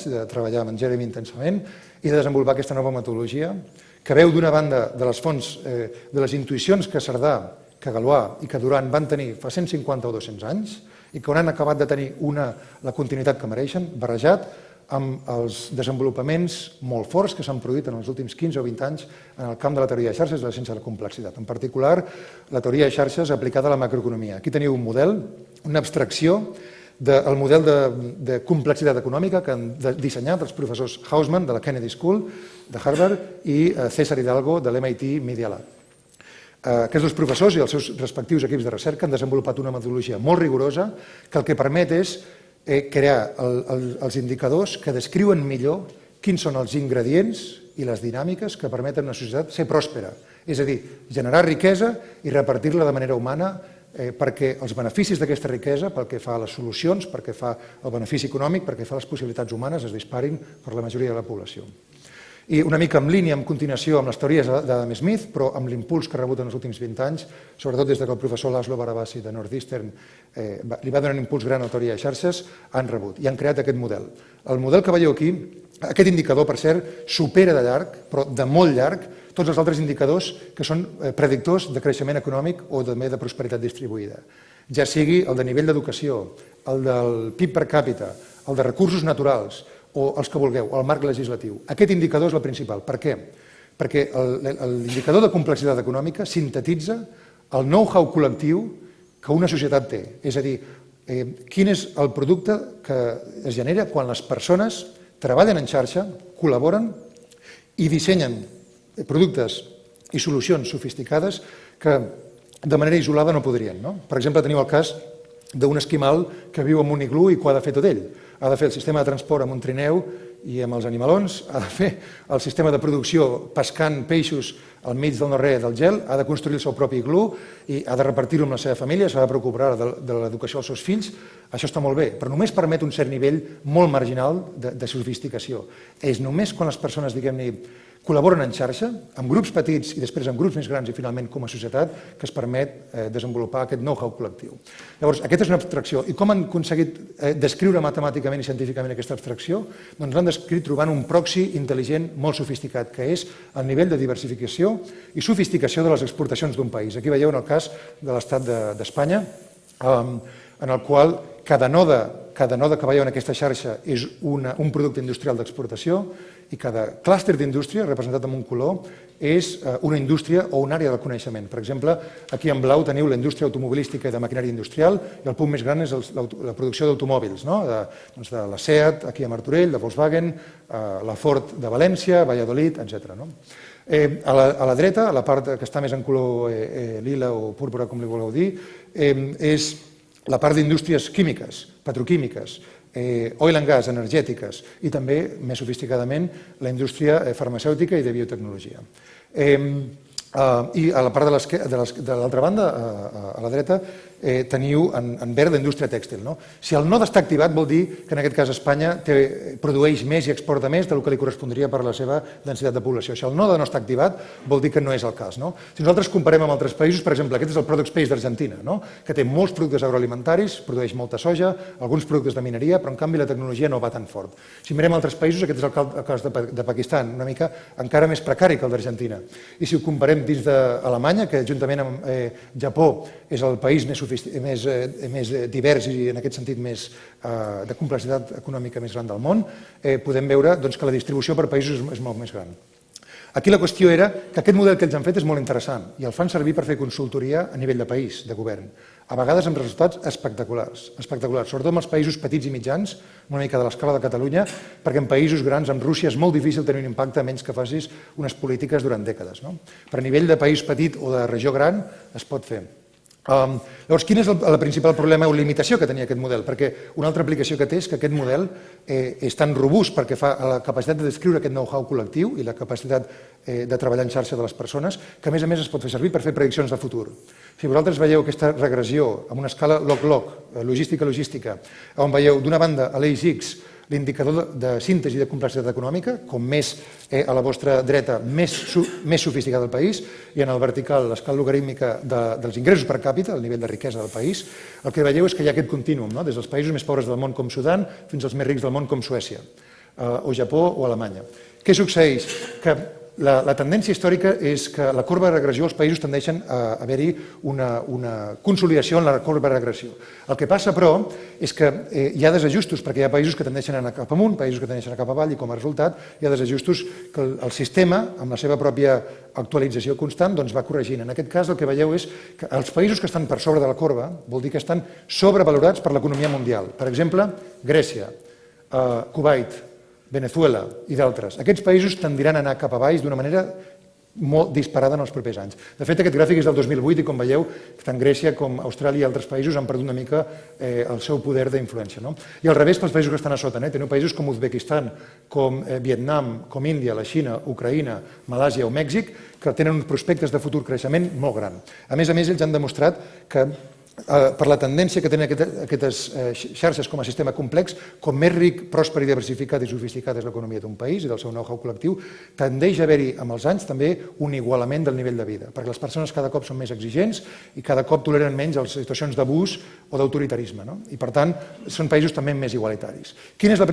anys, de treballar amb en Jeremy intensament i de desenvolupar aquesta nova metodologia que veu d'una banda de les fonts de les intuïcions que Cerdà, que Galois i que Duran van tenir fa 150 o 200 anys i que han acabat de tenir la continuïtat que mereixen, barrejat amb els desenvolupaments molt forts que s'han produït en els últims 15 o 20 anys en el camp de la teoria de xarxes i la ciència de la complexitat. En particular, la teoria de xarxes aplicada a la macroeconomia. Aquí teniu un model, una abstracció del model de complexitat econòmica que han dissenyat els professors Hausman, de la Kennedy School, de Harvard, i César Hidalgo, de l'MIT Media Lab. Aquests dos professors i els seus respectius equips de recerca han desenvolupat una metodologia molt rigorosa que el que permet és crear els indicadors que descriuen millor quins són els ingredients i les dinàmiques que permeten a una societat ser pròspera. És a dir, generar riquesa i repartir-la de manera humana perquè els beneficis d'aquesta riquesa, pel que fa a les solucions, pel que fa al benefici econòmic, pel que fa a les possibilitats humanes, es disparin per la majoria de la població. I una mica en línia, en continuació amb les teories d'Adam Smith, però amb l'impuls que ha rebut en els últims 20 anys, sobretot des que el professor Laszlo Barabasi de Northeastern li va donar un impuls gran a la teoria de xarxes, han rebut i han creat aquest model. El model que veieu aquí, aquest indicador, per cert, supera de llarg, però de molt llarg, tots els altres indicadors que són predictors de creixement econòmic o també de prosperitat distribuïda. Ja sigui el de nivell d'educació, el del PIB per càpita, el de recursos naturals, o els que vulgueu, el marc legislatiu. Aquest indicador és el principal. Per què? Perquè l'indicador de complexitat econòmica sintetitza el know-how col·lectiu que una societat té. És a dir, quin és el producte que es genera quan les persones treballen en xarxa, col·laboren i dissenyen productes i solucions sofisticades que de manera isolada no podrien. Per exemple, teniu el cas d'un esquimal que viu en un iglú i que ho ha de fer tot ell. Ha de fer el sistema de transport amb un trineu i amb els animalons, ha de fer el sistema de producció pescant peixos al mig del no-res del gel, ha de construir el seu propi iglú i ha de repartir-ho amb la seva família, s'ha de preocupar de l'educació dels seus fills. Això està molt bé, però només permet un cert nivell molt marginal de sofisticació. És només quan les persones, diguem-ne, col·laboren en xarxa, amb grups petits i després amb grups més grans i finalment com a societat, que es permet desenvolupar aquest know-how col·lectiu. Llavors, aquesta és una abstracció. I com han aconseguit descriure matemàticament i científicament aquesta abstracció? Doncs l'han descrit trobant un proxy intel·ligent molt sofisticat, que és el nivell de diversificació i sofisticació de les exportacions d'un país. Aquí veieu en el cas de l'estat d'Espanya, en el qual cada node que veieu en aquesta xarxa és un producte industrial d'exportació i cada clúster d'indústria, representat amb un color, és una indústria o una àrea del coneixement. Per exemple, aquí en blau teniu la indústria automobilística i de maquinària industrial i el punt més gran és la producció d'automòbils, de la SEAT, aquí a Martorell, de Volkswagen, la Ford de València, Valladolid, etc. A la dreta, a la part que està més en color lila o púrpura, com li voleu dir, és la part d'indústries químiques, petroquímiques, oil and gas, energètiques i també, més sofisticadament, la indústria farmacèutica i de biotecnologia. I a la part de l'altra banda, a la dreta, teniu en verd la indústria tèxtil. Si el node està activat vol dir que en aquest cas Espanya produeix més i exporta més del que li correspondria per la seva densitat de població. Si el node no està activat vol dir que no és el cas. Si nosaltres comparem amb altres països, per exemple, aquest és el Product Space d'Argentina, que té molts productes agroalimentaris, produeix molta soja, alguns productes de mineria, però en canvi la tecnologia no va tan fort. Si mirem altres països, aquest és el cas de Pakistan, una mica encara més precari que el d'Argentina. I si ho comparem dins d'Alemanya, que juntament amb Japó és el país més divers i en aquest sentit de complexitat econòmica més gran del món, podem veure que la distribució per països és molt més gran. Aquí la qüestió era que aquest model que ells han fet és molt interessant i el fan servir per fer consultoria a nivell de país, de govern, a vegades amb resultats espectaculars, sobretot en els països petits i mitjans, una mica de l'escala de Catalunya, perquè en països grans, amb Rússia, és molt difícil tenir un impacte a menys que facis unes polítiques durant dècades. Per a nivell de país petit o de regió gran es pot fer. Llavors, quin és el principal problema o limitació que tenia aquest model? Perquè una altra aplicació que té és que aquest model és tan robust perquè fa la capacitat de descriure aquest know-how col·lectiu i la capacitat de treballar en xarxa de les persones, que a més es pot fer servir per fer prediccions de futur. Si vosaltres veieu aquesta regressió amb una escala log-log, logística, on veieu d'una banda a l'eix X l'indicador de síntesi de complexitat econòmica, com més a la vostra dreta, més sofisticat del país, i en el vertical l'escala logarítmica dels ingressos per càpita, el nivell de riquesa del país, el que veieu és que hi ha aquest contínuum, des dels països més pobres del món com Sudan fins als més rics del món com Suècia. o Japó o Alemanya. Què succeeix? Que la tendència històrica és que la corba de regressió, els països tendeixen a haver-hi una consolidació en la corba de regressió. El que passa, però, és que hi ha desajustos, perquè hi ha països que tendeixen a anar cap amunt, països que tendeixen a anar cap avall, i com a resultat hi ha desajustos que el sistema, amb la seva pròpia actualització constant, doncs va corregint. En aquest cas el que veieu és que els països que estan per sobre de la corba vol dir que estan sobrevalorats per l'economia mundial. Per exemple, Grècia, Kuwait, Venezuela i d'altres. Aquests països tendiran a anar cap a baix d'una manera molt disparada en els propers anys. De fet, aquest gràfic és del 2008 i, com veieu, tant Grècia com Austràlia i altres països han perdut una mica el seu poder d'influència. I al revés pels països que estan a sota. Teniu països com Uzbekistan, com Vietnam, com Índia, la Xina, Ucraïna, Malàsia o Mèxic, que tenen uns prospectes de futur creixement molt gran. A més, ells han demostrat que per la tendència que tenen aquestes xarxes com a sistema complex, com més ric, pròsper i diversificat i sofisticat és l'economia d'un país i del seu know-how col·lectiu, tendeix a haver-hi amb els anys també un igualament del nivell de vida, perquè les persones cada cop són més exigents i cada cop toleren menys les situacions d'abús o d'autoritarisme, i per tant són països també més igualitaris. Quina és la